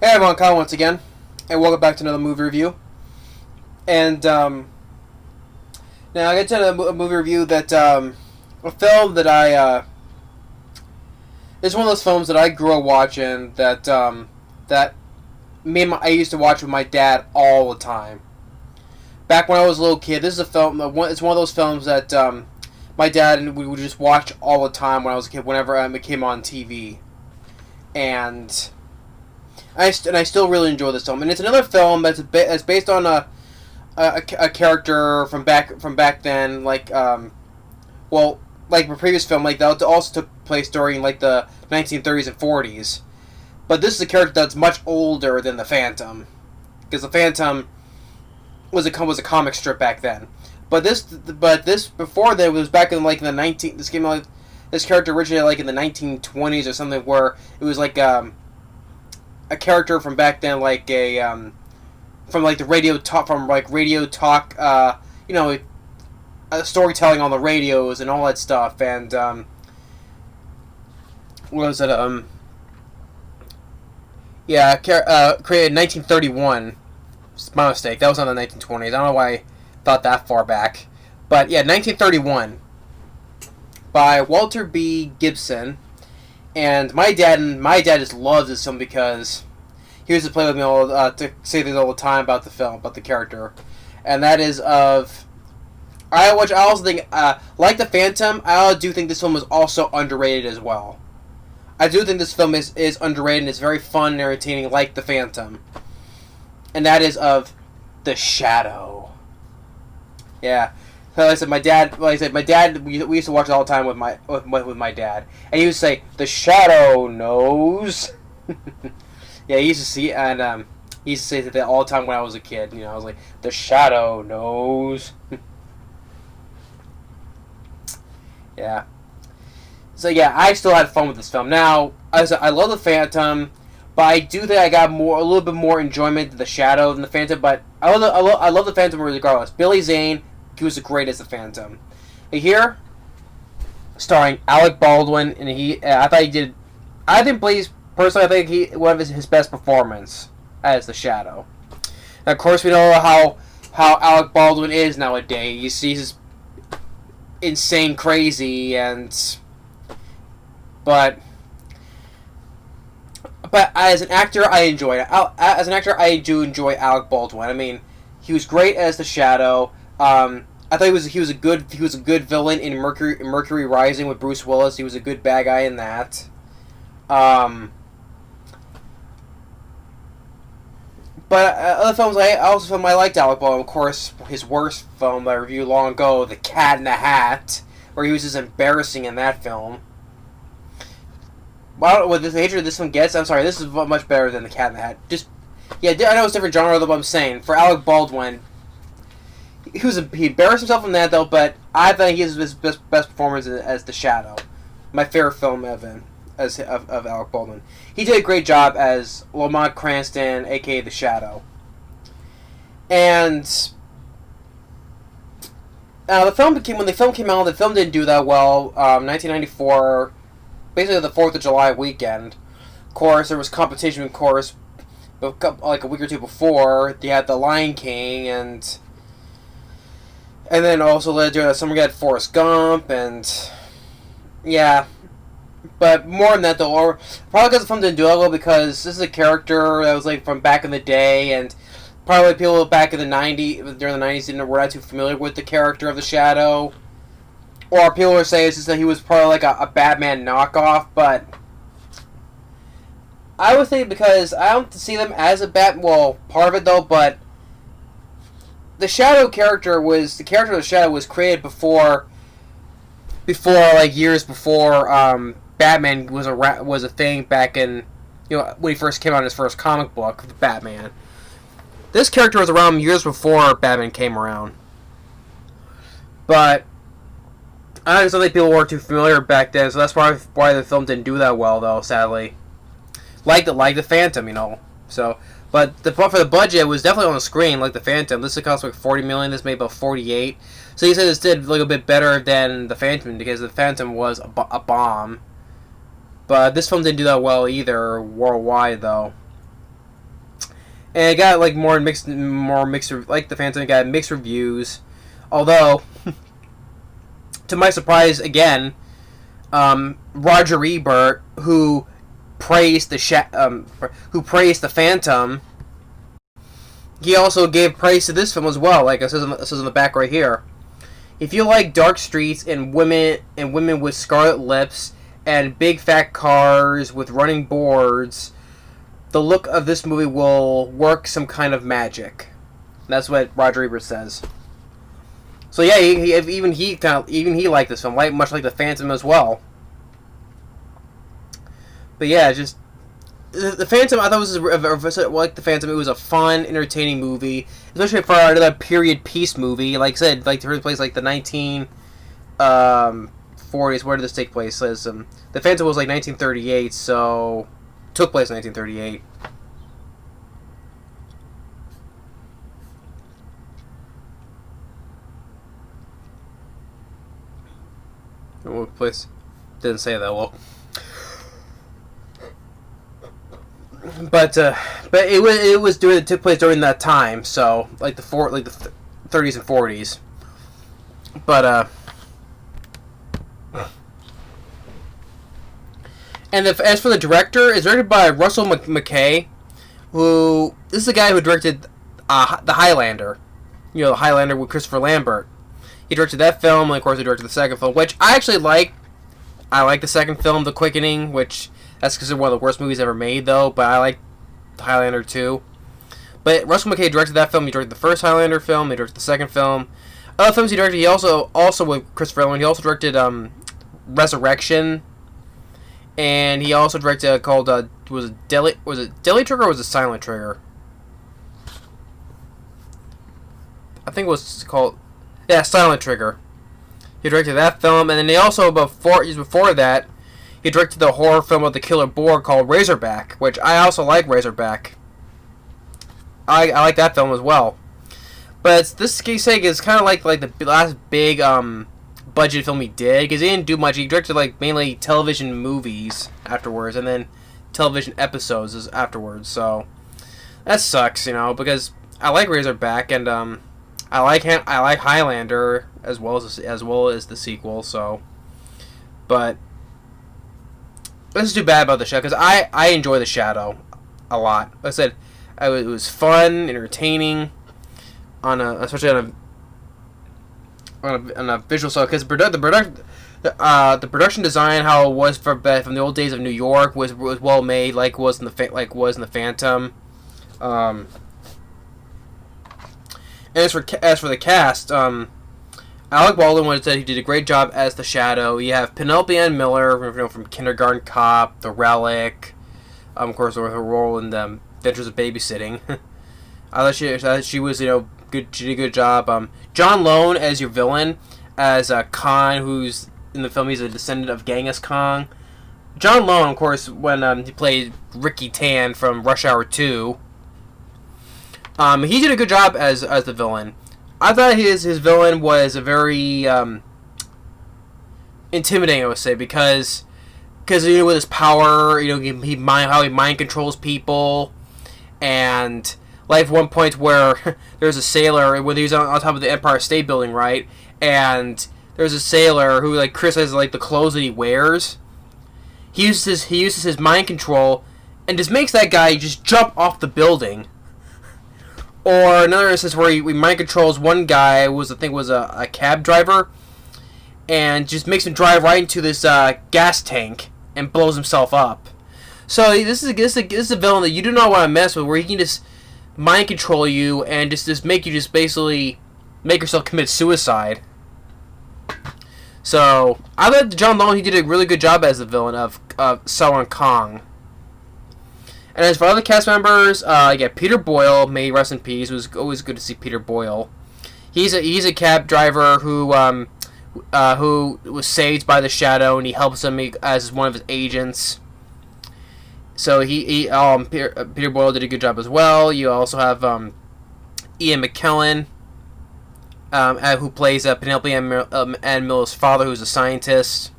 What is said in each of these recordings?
Hey everyone, Kyle once again, and welcome back to another movie review. And now I get to a movie review that a film that it's one of those films that I grew up watching that I used to watch with my dad all the time. Back when I was a little kid, this is a film. It's one of those films that my dad and we would just watch all the time when I was a kid. Whenever it came on TV, and I still really enjoy this film, and it's another film that's based on a character from back then, like like the previous film, like that also took place during like the 1930s and 40s, but this is a character that's much older than the Phantom, because the Phantom was a comic strip back then, but this before that was back in like this character originated like in the 1920s or something, where it was like a character from back then, like from like the radio talk, storytelling on the radios and all that stuff, and what was it? Created in 1931. It's my mistake. That was on the 1920s. I don't know why I thought that far back, but yeah, 1931 by Walter B. Gibson. And my dad just loves this film because he used to play with me to say things all the time about the film, about the character, and that is of I also think like the Phantom, I do think this film is also underrated as well. I do think this film is underrated and it's very fun and entertaining, like the Phantom, and that is of The Shadow. Yeah. Like I said, my dad. We used to watch it all the time with my dad, and he would say, "The Shadow knows." Yeah, he used to see, and he used to say that all the time when I was a kid. You know, I was like, "The Shadow knows." Yeah. So yeah, I still had fun with this film. Now, I love the Phantom, but I do think I got a little bit more enjoyment to The Shadow than the Phantom. But I love the Phantom regardless. Billy Zane. He was great as the Phantom. Here, starring Alec Baldwin, and I think one of his best performance as the Shadow. And of course, we know how Alec Baldwin is nowadays. He's insane, crazy, but as an actor, I enjoy it. As an actor, I do enjoy Alec Baldwin. I mean, he was great as the Shadow. I thought he was a good villain in Mercury Rising with Bruce Willis. He was a good bad guy in that. But other films I liked Alec Baldwin. Of course, his worst film I reviewed long ago, The Cat in the Hat, where he was just embarrassing in that film. Well, with the nature this one gets, I'm sorry, this is much better than The Cat in the Hat. I know it's different genre, though, but I'm saying for Alec Baldwin. He embarrassed himself in that, though, but I think he has his best performance as the Shadow. My favorite film of Alec Baldwin. He did a great job as Lamont Cranston, aka the Shadow. And when the film came out, the film didn't do that well. 1994, basically the 4th of July weekend. Of course, there was competition. Of course, like a week or two before, they had The Lion King, and then also later during the summer we had Forrest Gump, and yeah. But more than that, though, probably because the film didn't do that well, because this is a character that was like from back in the day, and probably people back in the 90s, during the 90s, were not too familiar with the character of the Shadow. Or people were saying it's just that he was probably like a Batman knockoff, but I would think, because I don't see them as a part of it though, but the character of the Shadow was created before like years before Batman was a thing back in, when he first came out in his first comic book, Batman. This character was around years before Batman came around. But I don't think people weren't too familiar back then, so that's why the film didn't do that well, though, sadly. Like the Phantom, So, but for the budget, it was definitely on the screen, like the Phantom. This cost like $40 million. This made about $48. So he said this did a little bit better than the Phantom, because the Phantom was a bomb. But this film didn't do that well either worldwide, though. and it got like more mixed, like the Phantom, it got mixed reviews. Although, to my surprise, again, Roger Ebert, who praised the Phantom, he also gave praise to this film as well. Like it says on the back right here. If you like dark streets and women with scarlet lips and big fat cars with running boards, the look of this movie will work some kind of magic. That's what Roger Ebert says. So yeah, even he liked this film, much like the Phantom as well. But yeah, just the Phantom. I thought was like the Phantom. It was a fun, entertaining movie, especially for another period piece movie. Like I said, like to place like the 1940s. Where did this take place? The Phantom was like 1938, so took place in 1938. What place? Didn't say that well. But it took place during that time, so like the 30s and 40s. But and as for the director, it's directed by Russell Mulcahy, who this is the guy who directed the Highlander, the Highlander with Christopher Lambert. He directed that film, and of course he directed the second film, which I actually like. I like the second film, The Quickening, which that's considered one of the worst movies ever made, though. But I like Highlander too. But Russell Mulcahy directed that film. He directed the first Highlander film. He directed the second film. Other films he directed, he also with Christopher Lambert. He also directed Resurrection, and he also directed called was it Deadly Trigger or was it Silent Trigger? I think it was called Silent Trigger. He directed that film, and then he also years before that, he directed the horror film of the killer boar called Razorback, which I also like. Razorback. I like that film as well. But this case is kind of like the last big budget film he did, because he didn't do much. He directed mainly television movies afterwards, and then television episodes afterwards. So that sucks, because I like Razorback, and I like Highlander as well as the sequel. So, but this is too bad about The Shadow, because I enjoy The Shadow a lot. Like I said, it was fun, entertaining, especially on a visual side, because the production design, how it was from the old days of New York, was well made, like was in the Phantom. And as for the cast, Alec Baldwin said he did a great job as the Shadow. You have Penelope Ann Miller, from Kindergarten Cop, The Relic, of course, with her role in the Adventures of Babysitting. I thought she was good. She did a good job. John Lone as your villain, as Khan, who's in the film, he's a descendant of Genghis Khan. John Lone, of course, when he played Ricky Tan from Rush Hour 2. He did a good job as the villain. I thought his villain was a very intimidating, I would say, because with his power, how he mind controls people, and like one point where there's a sailor when he was on top of the Empire State Building, right? And there's a sailor who criticizes the clothes that he wears. He uses his mind control and just makes that guy just jump off the building. Or another instance where he mind controls one guy who was a cab driver, and just makes him drive right into this gas tank and blows himself up. So this is a villain that you do not want to mess with, where he can just mind control you and just make you just basically make yourself commit suicide. So I thought John Lone, he did a really good job as the villain of Sauron Kong. And as for other cast members, you got Peter Boyle, may he rest in peace. It was always good to see Peter Boyle. He's a cab driver who was saved by the Shadow, and he helps him as one of his agents. So Peter Boyle did a good job as well. You also have Ian McKellen, who plays Penelope Ann Miller's father, who's a scientist.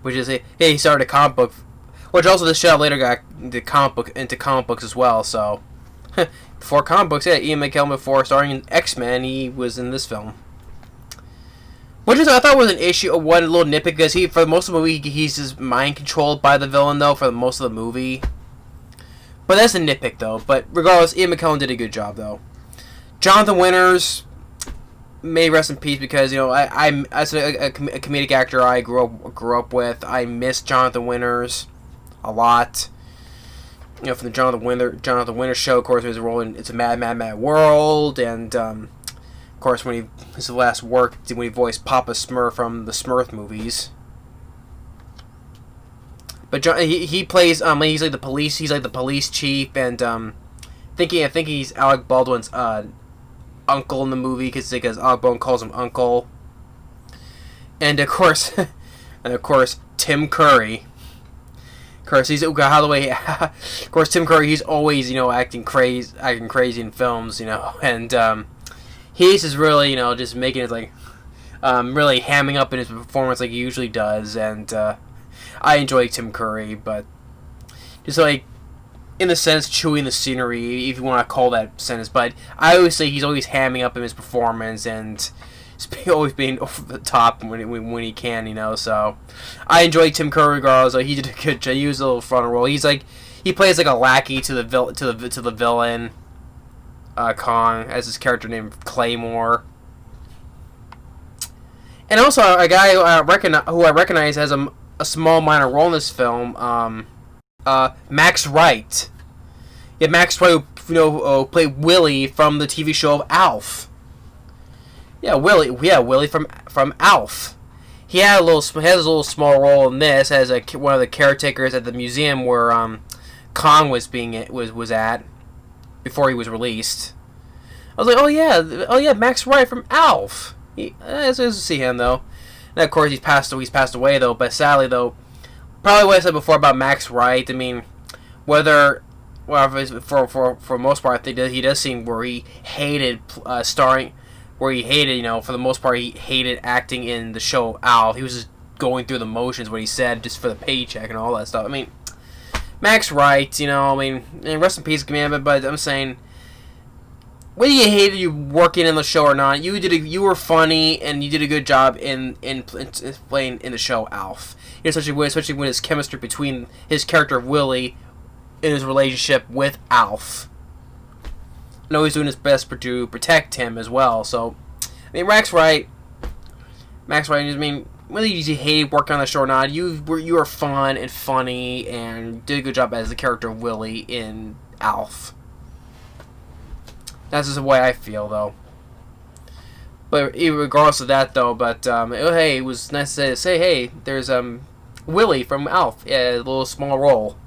Which is he started a comic book. Which also the Shadow later got into comic books as well. So before comic books, yeah, Ian McKellen, before starring in X-Men, he was in this film. Which is, I thought was an issue, one little nitpick, because for most of the movie, he's just mind controlled by the villain, though, for most of the movie. But that's a nitpick, though. But regardless, Ian McKellen did a good job, though. Jonathan Winters, may rest in peace, because, you know, I'm as a comedic actor I grew up with, I miss Jonathan Winters a lot. You know, from the Jonathan Winters show, of course, his role in It's a Mad, Mad, Mad World, and, of course, his last work, when he voiced Papa Smurf from the Smurf movies. But he plays, he's like the police chief, and, I think he's Alec Baldwin's, uncle in the movie, because Alec Baldwin calls him uncle. And, of course, Tim Curry. Of course, of course, Tim Curry, he's always, you know, acting crazy in films, you know, and, he's just really, you know, just making it, like, really hamming up in his performance like he usually does, and, I enjoy Tim Curry, but just, like, in the sense, chewing the scenery, if you want to call that sentence, but I always say he's always hamming up in his performance, and always being over the top when he can, you know, so I enjoy Tim Curry regardless. He did a good job. He was a little front role. He plays like a lackey to the villain, Kong, as his character named Claymore. And also a guy who I recognize has a small minor role in this film, Max Wright. Yeah, Max Wright, you know, played Willie from the TV show of Alf. Yeah, Willie from Alf. He has a little small role in this as one of the caretakers at the museum where Kong was at before he was released. I was like, oh yeah, Max Wright from Alf. It's nice to see him though. And of course he's passed away though. But sadly though, probably what I said before about Max Wright. I mean, for most part, I think that he does seem where he hated starring. Where he hated, you know, for the most part, he hated acting in the show Alf. He was just going through the motions, what he said, just for the paycheck and all that stuff. I mean, Max Wright, you know, I mean, rest in peace, Commandment, but I'm saying, whether you hated you working in the show or not, you were funny, and you did a good job in playing in the show Alf. You know, especially when his chemistry between his character of Willie and his relationship with Alf. And always doing his best to protect him as well. So, I mean, Max Wright, I mean, whether you hated working on the show or not, you were fun and funny and did a good job as the character of Willie in Alf. That's just the way I feel, though. But regardless of that, though, hey, it was nice to say, hey, there's Willie from Alf, yeah, a little small role.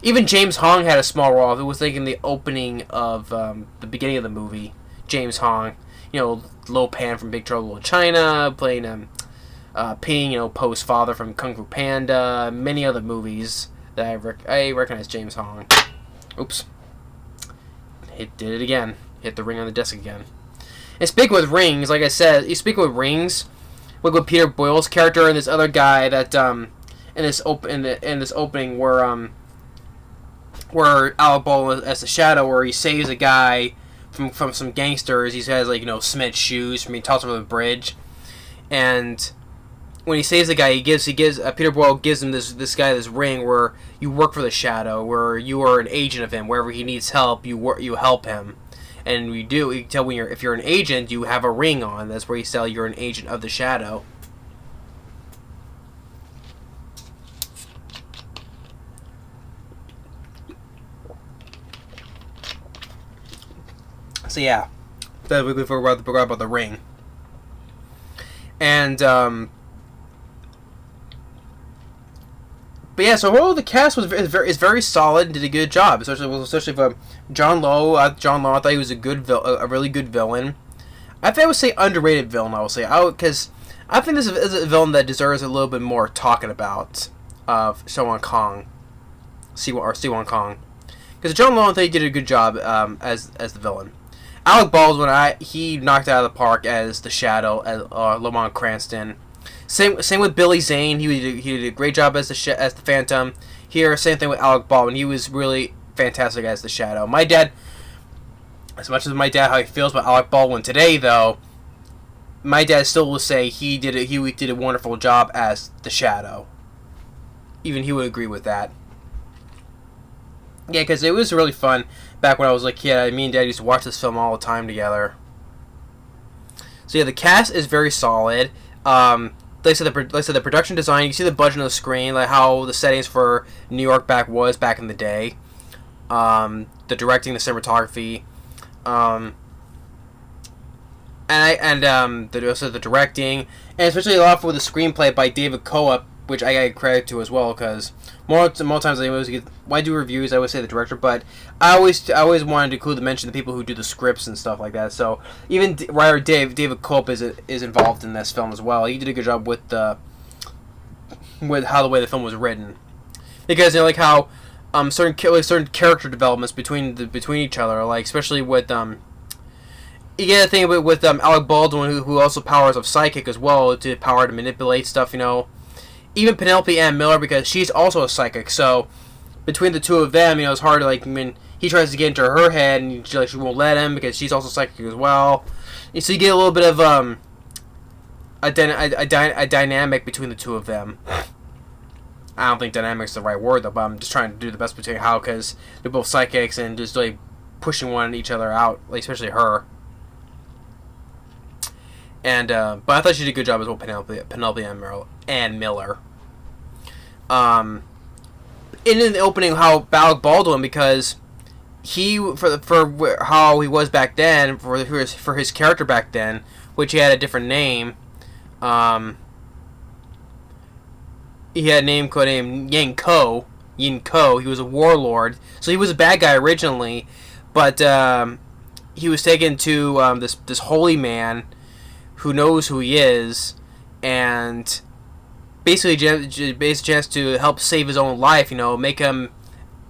Even James Hong had a small role. It was like in the opening of the beginning of the movie. James Hong, you know, Lo Pan from Big Trouble in China, playing Ping, you know, Po's father from Kung Fu Panda, many other movies that I recognize James Hong. Oops, did it again. Hit the ring on the desk again. And speaking with rings, like I said, speaking with rings, like with Peter Boyle's character and this other guy that in this opening where Alec Baldwin as the Shadow, where he saves a guy from some gangsters. He has, like, you know, cement shoes from being tossed over the bridge, and when he saves the guy, Peter Boyle gives him this guy this ring where you work for the Shadow, where you are an agent of him. Wherever he needs help, you help him, and you can tell if you're an agent, you have a ring on. That's where you tell you're an agent of the Shadow. So yeah, that we forgot about the ring, and but yeah. So overall, the cast is very solid and did a good job, especially for John Lowe. John Lowe, I thought he was a really good villain. I would say underrated villain. I would say because I think this is a villain that deserves a little bit more talking about. Siwon Kong, because John Lowe, I think he did a good job as the villain. Alec Baldwin, he knocked it out of the park as the Shadow, as Lamont Cranston. Same with Billy Zane. He did a great job as the Phantom. Here, same thing with Alec Baldwin. He was really fantastic as the Shadow. My dad, as much as my dad how he feels about Alec Baldwin today, though, my dad still will say he did a wonderful job as the Shadow. Even he would agree with that. Yeah, because it was really fun back when I was a kid. Me and Dad used to watch this film all the time together. So yeah, the cast is very solid. Like I said, the production design, you can see the budget on the screen, like how the settings for New York back in the day. The directing, the cinematography, also the directing, and especially a lot with the screenplay by David Koepp, which I got credit to as well, because more times I always get, when I do reviews, I always say the director, but I always wanted to mention the people who do the scripts and stuff like that. So even writer David Koepp is involved in this film as well. He did a good job with the way the film was written, because like how certain character developments between each other, like especially with you get a thing with Alec Baldwin, who also powers of psychic as well, to power to manipulate stuff, Even Penelope Ann Miller, because she's also a psychic, so between the two of them, it's hard to, like, he tries to get into her head, and she won't let him, because she's also psychic as well. And so you get a little bit of a dynamic between the two of them. I don't think dynamic's the right word, though, but I'm just trying to do the best between how, because they're both psychics, and just, like, pushing one each other out, like, especially her. And but I thought she did a good job as well, Penelope Ann Miller. In the opening, how Alec Baldwin, because he for how he was back then, for his character back then, which he had a different name. He had a name called Yin Ko. He was a warlord, so he was a bad guy originally, but he was taken to this holy man who knows who he is, and basically chance to help save his own life. Make him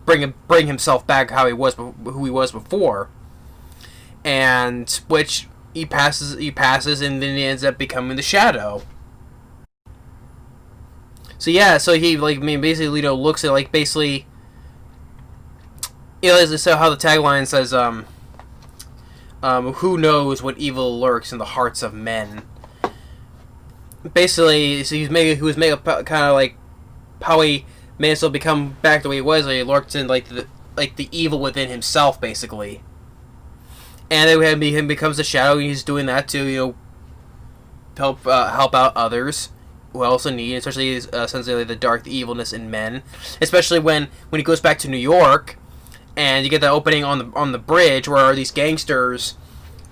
bring himself back who he was before, and which he passes, and then he ends up becoming the Shadow. So yeah, so he basically looks at basically, so how the tagline says who knows what evil lurks in the hearts of men. Basically, so he was made up kind of like how he made himself become back the way he was. Like, he lurked in the evil within himself, basically. And then he becomes the Shadow, and he's doing that to help out others who also need, especially essentially the dark, the evilness in men. Especially when he goes back to New York. And you get that opening on the bridge where these gangsters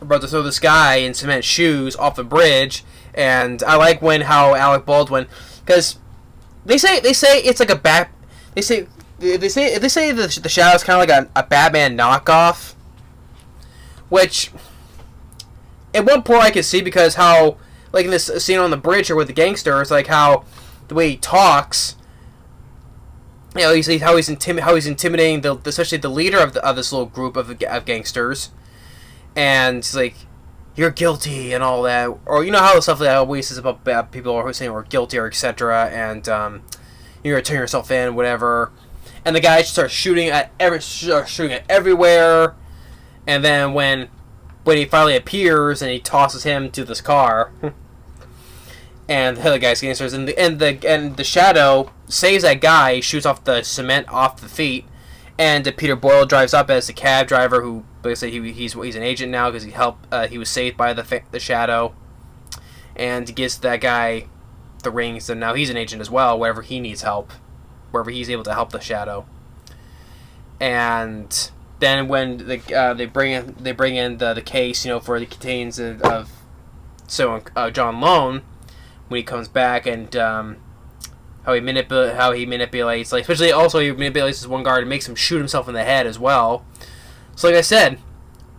are about to throw this guy in cement shoes off the bridge. And I like how Alec Baldwin, because they say it's like they say the Shadow's kind of like a Batman knockoff, which at one point I could see, because how, like in this scene on the bridge or with the gangsters, like how the way he talks. How he's intimidating especially the leader of this little group of gangsters, and it's like, you're guilty and all that, or how the stuff that always says about people who are saying we're guilty or etc. And you're gonna turn yourself in, whatever. And the guy starts shooting at everywhere, and then when he finally appears and he tosses him to this car. And the other guy's gangsters, and the Shadow saves that guy, shoots off the cement off the feet, and Peter Boyle drives up as the cab driver, who basically he's an agent now because he was saved by the Shadow, and gives that guy the rings, and now he's an agent as well wherever he needs help, wherever he's able to help the Shadow. And then when they bring in the case, for the contains of John Lone. When he comes back, and how he manipulates, like, especially also he manipulates this one guard and makes him shoot himself in the head as well. So like I said,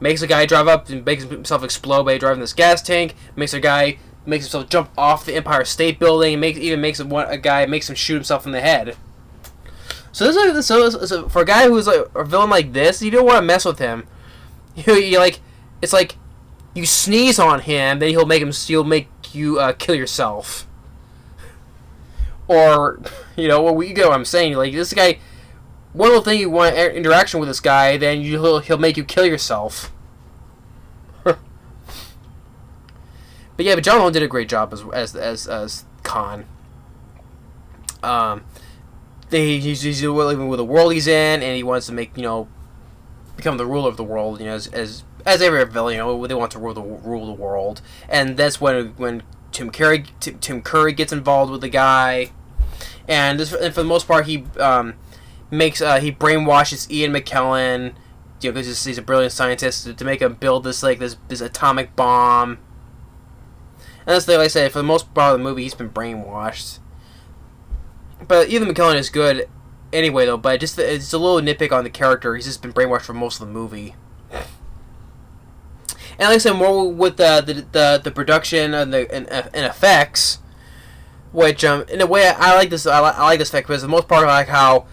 makes a guy drive up and makes himself explode by driving this gas tank. Makes himself jump off the Empire State Building. And makes him shoot himself in the head. So for a guy who's like a villain like this, you don't want to mess with him. It's like you sneeze on him, then he'll make you kill yourself. Or, you get what I'm saying. Like, this guy, one little thing you want interaction with this guy, then he'll make you kill yourself. But yeah, but John Malone did a great job as Khan. He's living with the world he's in, and he wants to make become the ruler of the world. As every villain, they want to rule the world, and that's when Tim Curry gets involved with the guy, and for the most part he brainwashes Ian McKellen, because he's a brilliant scientist, to make him build this atomic bomb. And that's like I said, for the most part of the movie, he's been brainwashed. But Ian McKellen is good anyway, though. But it's a little nitpick on the character. He's just been brainwashed for most of the movie. And like I said, more with the production and effects, which in a way I like this. I like this effect because for the most part I like how,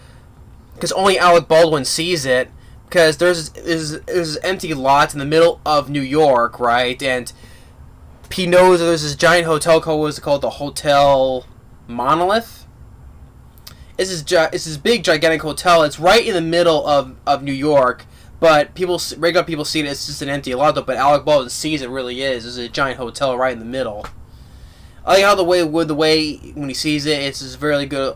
because only Alec Baldwin sees it, because there's empty lots in the middle of New York, right? And he knows that there's this giant hotel called the Hotel Monolith. It's this big gigantic hotel. It's right in the middle of New York. But regular people see it, it's just an empty lot, but Alec Baldwin sees it really is. There's a giant hotel right in the middle. I like how the way when he sees it, it's just really good.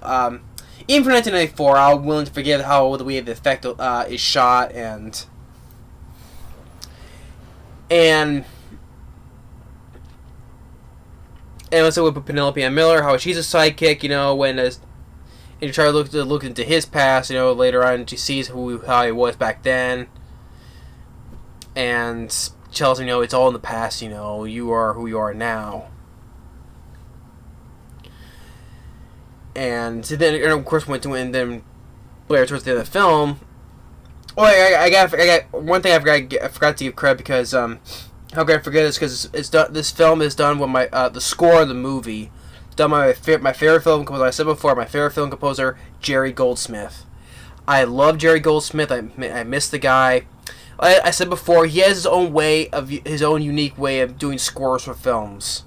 Even for 1994, I'm willing to forgive how the way the effect is shot and let's say with Penelope and Miller, how she's a sidekick, and you try to look into his past, later on she sees how he was back then, and tells him, it's all in the past, you are who you are now. And then, of course, when then Blair towards the end of the film. Oh, I got one thing I forgot to give credit, because how could I forget this? Because this film is done with the score of the movie. Done by my favorite film composer. I said before, my favorite film composer, Jerry Goldsmith. I love Jerry Goldsmith. I miss the guy. I said before, he has his own unique way of doing scores for films.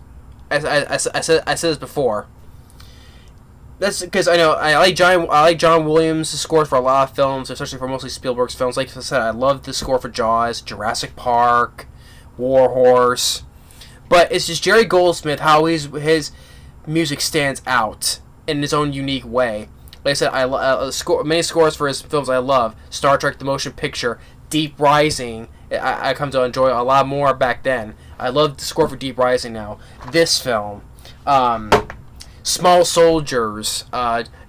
I said this before. That's because I like John Williams' score for a lot of films, especially for mostly Spielberg's films. Like I said, I love the score for Jaws, Jurassic Park, War Horse. But it's just Jerry Goldsmith, how his music stands out in his own unique way. Like I said, many scores for his films I love. Star Trek: The Motion Picture, Deep Rising. I come to enjoy a lot more back then. I love the score for Deep Rising now. This film, Small Soldiers,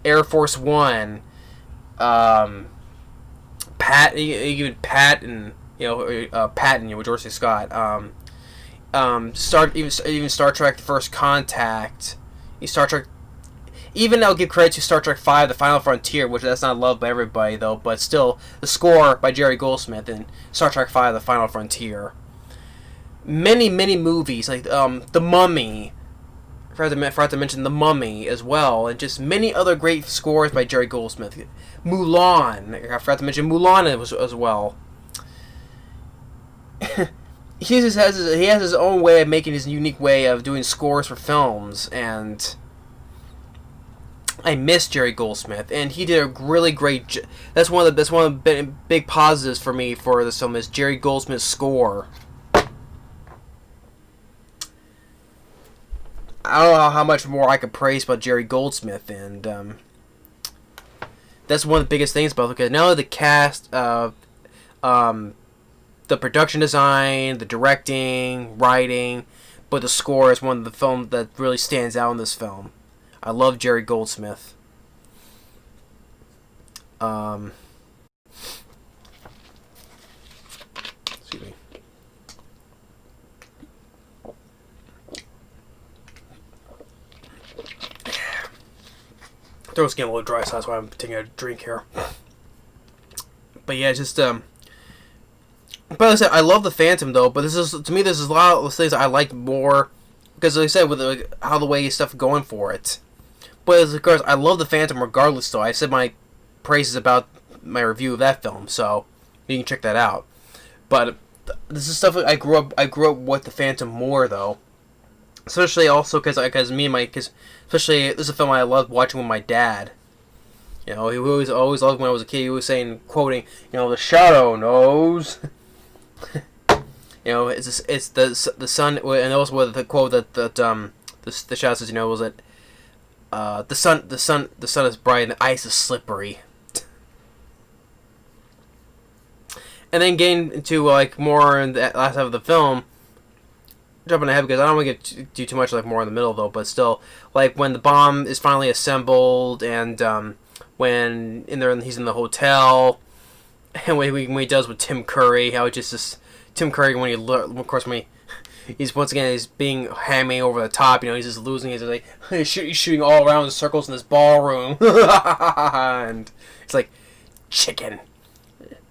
Air Force One, Patton, with George C. Scott. Even Star Trek: First Contact. Star Trek. Even I'll give credit to Star Trek V: The Final Frontier, which that's not loved by everybody though, but still the score by Jerry Goldsmith in Star Trek V: The Final Frontier. Many movies like The Mummy. I forgot to mention The Mummy as well, and just many other great scores by Jerry Goldsmith. Mulan. I forgot to mention Mulan as well. He has his own way of making his unique way of doing scores for films, and I miss Jerry Goldsmith, and he did a really great. That's one of the big positives for me for this film is Jerry Goldsmith's score. I don't know how much more I could praise about Jerry Goldsmith, and that's one of the biggest things about it, because not only the cast of the production design, the directing, writing, but the score is one of the films that really stands out in this film. I love Jerry Goldsmith. Excuse me. Throat's getting a little dry, so that's why I'm taking a drink here. But yeah, just But like I said, I love the Phantom though. But this is a lot of things I like more, because like I said, with how the way stuff going for it. But of course, I love the Phantom regardless. Though I said my praises about my review of that film, so you can check that out. But this is stuff I grew up with the Phantom more though, especially also because especially this is a film I loved watching with my dad. You know, he always loved when I was a kid. He was saying, quoting, you know, the shadow knows. You know, it's the sun, and also the quote that the shadow says, you know, was that the sun is bright and the ice is slippery. And then getting into like more in the last half of the film, jumping ahead because I don't want to do too much like more in the middle though, but still, like when the bomb is finally assembled and when he's in the hotel, and when he does with Tim Curry, how it's just Tim Curry he's once again he's being hammy over the top, you know, he's just losing his like he's shooting all around in circles in this ballroom, and it's like, chicken,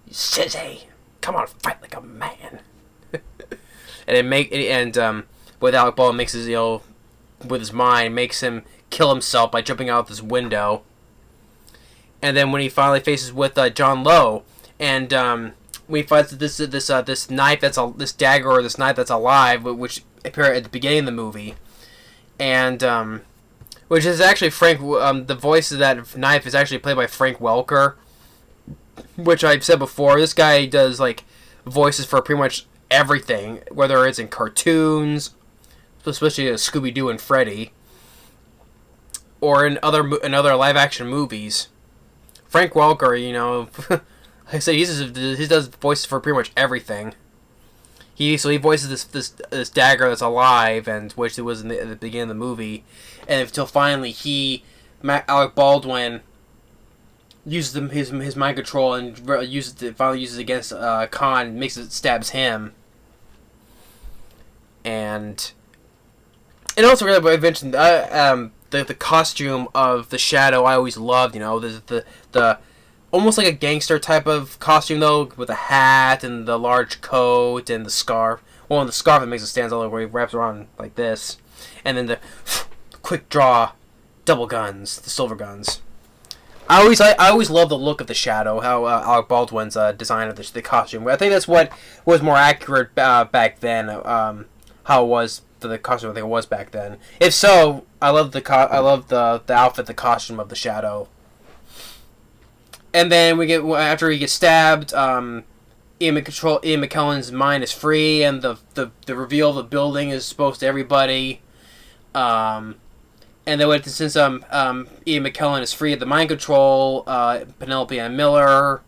sissy, come on, fight like a man. With Alec Baldwin makes his, you know, with his mind makes him kill himself by jumping out this window. And then when he finally faces with John Lowe, and when he finds this knife this dagger or this knife that's alive, which appeared at the beginning of the movie, and which is actually the voice of that knife is actually played by Frank Welker, which I've said before. This guy does like voices for pretty much everything, whether it's in cartoons, especially Scooby-Doo and Freddy, or in other live action movies. Frank Welker, you know, like I said, he does voices for pretty much everything. He voices this dagger that's alive, and which it was at the beginning of the movie, and until finally Alec Baldwin uses his mind control and uses it against Khan, stabs him, and also really I mentioned the costume of the Shadow I always loved. You know, the almost like a gangster type of costume though, with a hat and the large coat and the scarf. Well, and the scarf that makes it stand out where he wraps around like this, and then the quick draw double guns, the silver guns. I always love the look of the Shadow, how Alec Baldwin's design of the costume. I think that's what was more accurate back then. How it was for the costume, I think it was back then. If so, I love the outfit, the costume of the Shadow. And then after he gets stabbed, Ian McKellen's mind is free, and the reveal of the building is exposed to everybody. And then since Ian McKellen is free of the mind control, Penelope and Miller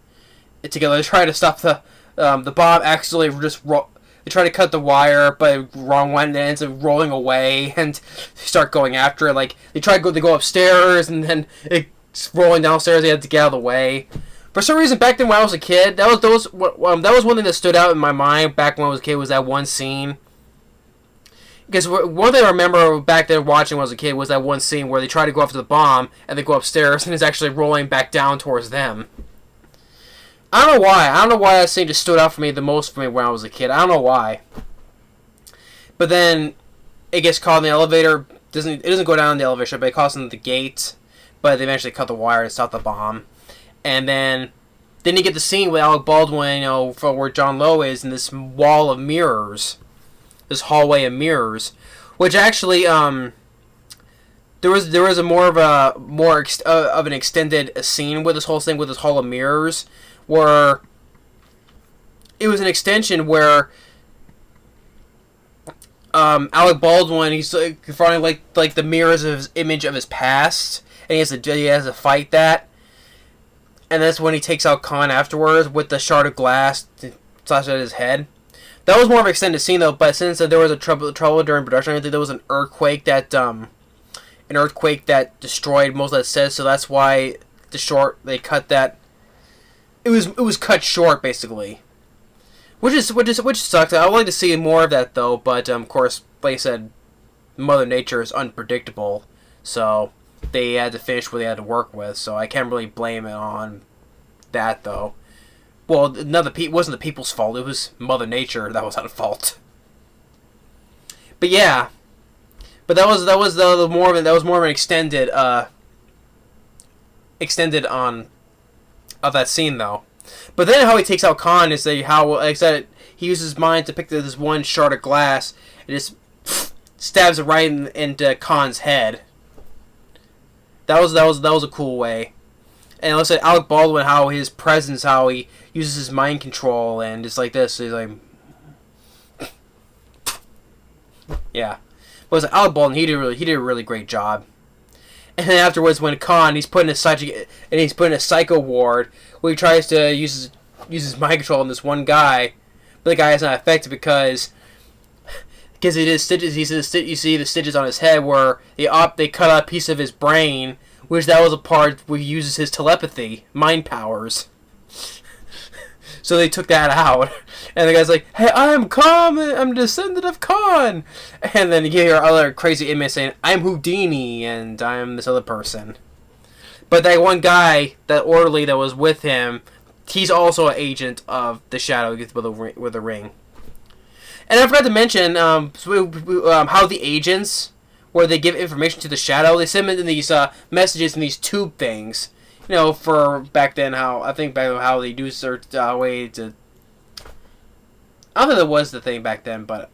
together try to stop the bomb. Accidentally they try to cut the wire, but wrong one, and it ends up rolling away, and start going after it. Like they go upstairs, and then it's rolling downstairs. They had to get out of the way. For some reason, back then when I was a kid, that was one thing that stood out in my mind back when I was a kid, was that one scene. Because one thing I remember back then watching when I was a kid was that one scene where they try to go after the bomb, and they go upstairs, and it's actually rolling back down towards them. I don't know why that scene just stood out for me the most when I was a kid. I don't know why. But then it gets caught in the elevator. It doesn't go down the elevator, but it caught in the gate. But they eventually cut the wire and stop the bomb. And then you get the scene with Alec Baldwin, you know, from where John Lowe is, in this wall of mirrors. This hallway of mirrors, which actually there was a more of an extended scene with this whole thing with this hall of mirrors, where it was an extension where Alec Baldwin, he's confronting like the mirrors of his image of his past, and he has to fight that, and that's when he takes out Khan afterwards with the shard of glass slash at his head. That was more of an extended scene though, but since there was a trouble during production, I think there was an earthquake that destroyed most of that set, so that's why they cut that. It was cut short basically, which sucks. I would like to see more of that though, but of course, like I said, Mother Nature is unpredictable, so they had to finish what they had to work with. So I can't really blame it on that though. Well, it wasn't the people's fault. It was Mother Nature that was at fault. But yeah, but that was more of an extended on of that scene though. But then how he takes out Khan is how, like I said, he uses his mind to pick this one shard of glass and just stabs it right into Khan's head. That was a cool way. And it looks like Alec Baldwin, how his presence, how he uses his mind control, and it's like this. He's like, yeah. But it was like Alec Baldwin. He did a really great job. And then afterwards, when Khan, he's put in a psycho ward where he tries to use his mind control on this one guy, but the guy is not affected because he did stitches. You see the stitches on his head where they cut out a piece of his brain, which that was a part where he uses his telepathy, mind powers. So they took that out, and the guy's like, "Hey, I'm Khan. I'm a descendant of Khan." And then you hear other crazy inmates saying, "I'm Houdini, and I'm this other person." But that one guy, that orderly that was with him, he's also an agent of the Shadow with a ring. And I forgot to mention how the agents, where they give information to the Shadow, they send them in these messages in these tube things. You know, for back then, how they do search way to. I don't think that was the thing back then, but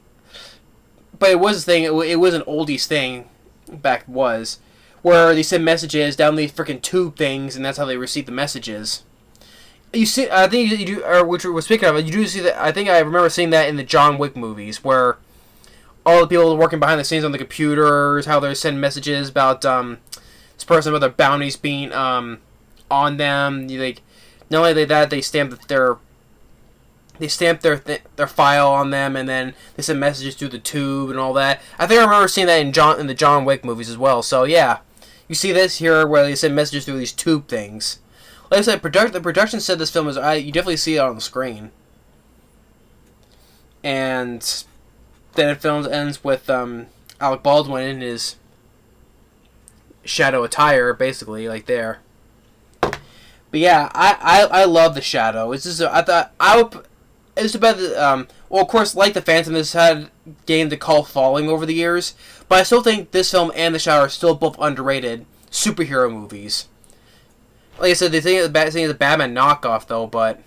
it was a thing. It was an oldies thing back was, where they send messages down these freaking tube things, and that's how they receive the messages. You see, I think you do, or which we're speaking of, you do see that. I think I remember seeing that in the John Wick movies, where all the people working behind the scenes on the computers, how they send messages about this person with their bounties being on them. Not only that, they stamp their file on them, and then they send messages through the tube and all that. I think I remember seeing that in the John Wick movies as well. So yeah, you see this here where they send messages through these tube things. Like I said, the production said this film is. You definitely see it on the screen, and then it ends with Alec Baldwin in his Shadow attire, basically, like there. But yeah, I love the Shadow. It's just it's about the well, of course, like the Phantom, this had gained the cult following over the years, but I still think this film and the Shadow are still both underrated superhero movies. Like I said, they think it's a Batman knockoff though, but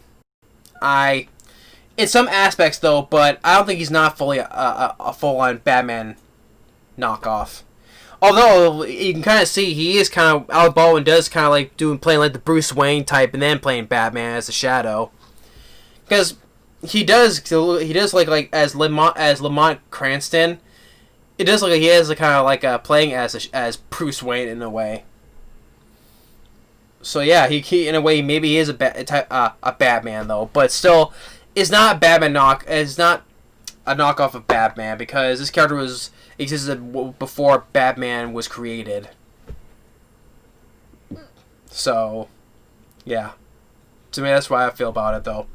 in some aspects though, but I don't think he's not fully a full-on Batman knockoff. Although you can kind of see he is kind of Alec Baldwin does kind of like playing like the Bruce Wayne type, and then playing Batman as the Shadow, because he does like as Lamont Cranston. It does look like he is kind of like playing as Bruce Wayne in a way. So yeah, he in a way maybe he is a Batman though, but still is not is not a knockoff of Batman, because this character existed before Batman was created. So, yeah. To me, that's why I feel about it, though.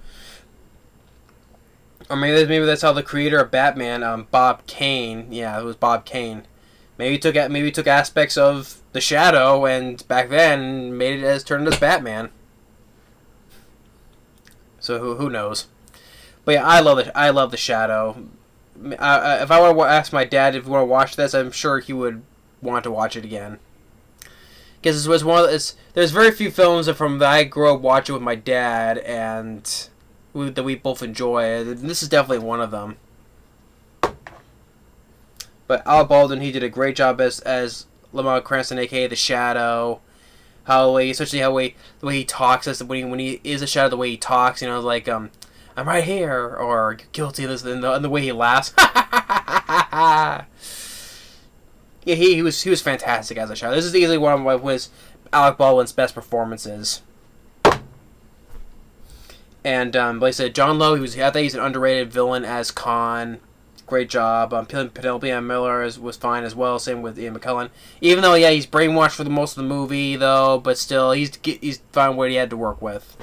Or maybe that's how the creator of Batman, Bob Kane, yeah, it was Bob Kane. Maybe he took aspects of the Shadow, and back then made it turned as Batman. So who knows? But yeah, I love the Shadow. If I want to ask my dad if he want to watch this, I'm sure he would want to watch it again. Because there's very few films that I grew up watching with my dad and that we both enjoy. This is definitely one of them. But Alec Baldwin, he did a great job as Lamont Cranston, aka the Shadow. Especially the way he talks, when he is a Shadow, the way he talks, like I'm right here, or you're guilty of this, and the way he laughs. Yeah, he was fantastic as a Shadow. This is easily one of Alec Baldwin's best performances. And like I said, John Lowe, I think he's an underrated villain as Khan. Great job. Penelope Ann Miller was fine as well. Same with Ian McKellen. Even though, yeah, he's brainwashed for the most of the movie, though, but still, he's found what he had to work with.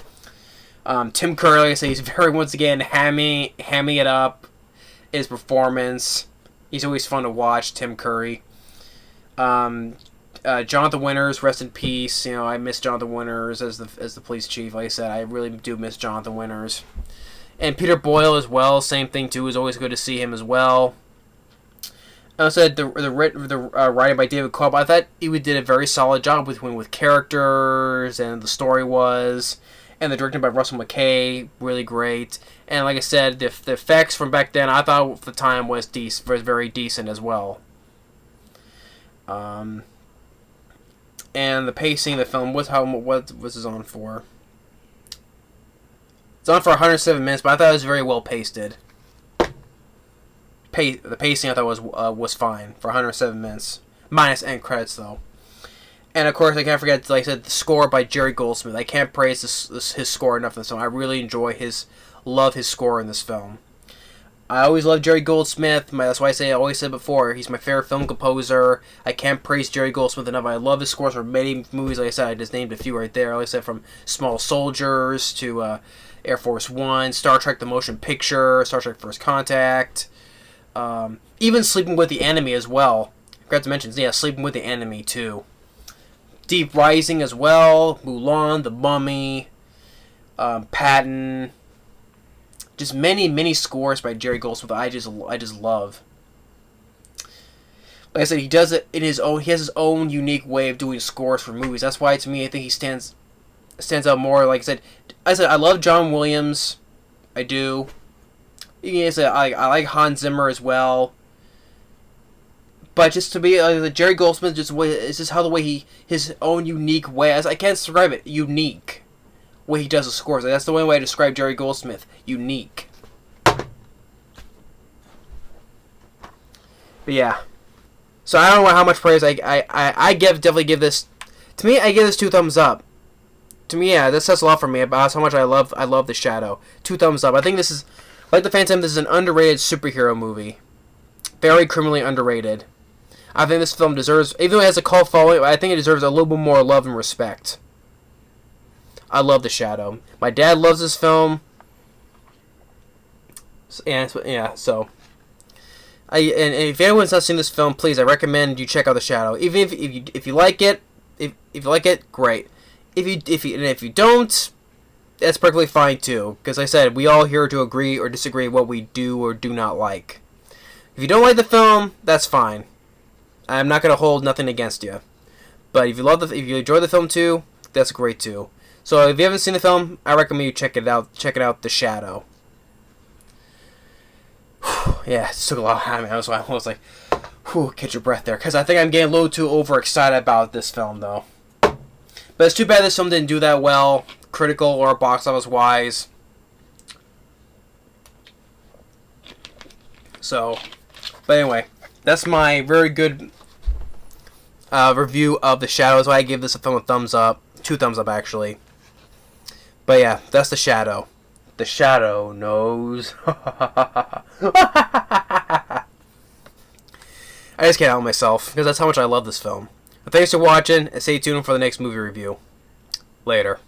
Tim Curry, like I say, he's once again hamming it up. His performance, he's always fun to watch. Tim Curry. Jonathan Winters, rest in peace. I miss Jonathan Winters as the police chief. Like I said, I really do miss Jonathan Winters. And Peter Boyle as well, same thing too. It was always good to see him as well. I said the writing by David Cobb. I thought he did a very solid job with characters, and the story was, and the directing by Russell Mulcahy, really great. And like I said, the effects from back then, I thought for the time was very decent as well. And the pacing of the film, what was this on for? It's on for 107 minutes, but I thought it was very well pasted. The pacing I thought was fine for 107 minutes, minus end credits though. And of course, I can't forget, like I said, the score by Jerry Goldsmith. I can't praise his score enough in this film. I really enjoy love his score in this film. I always love Jerry Goldsmith. That's why I always said before, he's my favorite film composer. I can't praise Jerry Goldsmith enough. I love his scores for many movies. Like I said, I just named a few right there. Like I said, from Small Soldiers to Air Force One, Star Trek: The Motion Picture, Star Trek: First Contact, even Sleeping with the Enemy as well. I forgot to mention, yeah, Sleeping with the Enemy too. Deep Rising as well, Mulan, The Mummy, Patton. Just many scores by Jerry Goldsmith I just love. Like I said, he does it in his own. He has his own unique way of doing scores for movies. That's why, to me, I think he stands out more. Like I said, I love John Williams. I do. I like Hans Zimmer as well. But just to be Jerry Goldsmith, it's just how the way his own unique way. I can't describe it. Unique. Way he does the scores. That's the only way to describe Jerry Goldsmith. Unique. But yeah. So I don't know how much praise I definitely give this. To me, I give this 2 thumbs up. To me, yeah, this says a lot for me about how much I love The Shadow. 2 thumbs up. I think this is, like the Phantom, this is an underrated superhero movie. Very criminally underrated. I think this film deserves, even though it has a cult following, I think it deserves a little bit more love and respect. I love The Shadow. My dad loves this film. And so. And if anyone's not seen this film, please, I recommend you check out The Shadow. Even if you like it, if you like it, great. If you don't, that's perfectly fine too. Because like I said, we all here to agree or disagree what we do or do not like. If you don't like the film, that's fine. I'm not gonna hold nothing against you. But if you enjoy the film too, that's great too. So if you haven't seen the film, I recommend you check it out. Check it out, The Shadow. Yeah, it took a lot of time. I was like, catch your breath there, because I think I'm getting a little too overexcited about this film, though. But it's too bad this film didn't do that well, critical or box office wise. So, but anyway, that's my very good review of The Shadow. So I give this film a thumbs up, 2 thumbs up actually. But yeah, that's The Shadow. The Shadow knows. I just can't help myself, because that's how much I love this film. But thanks for watching, and stay tuned for the next movie review. Later.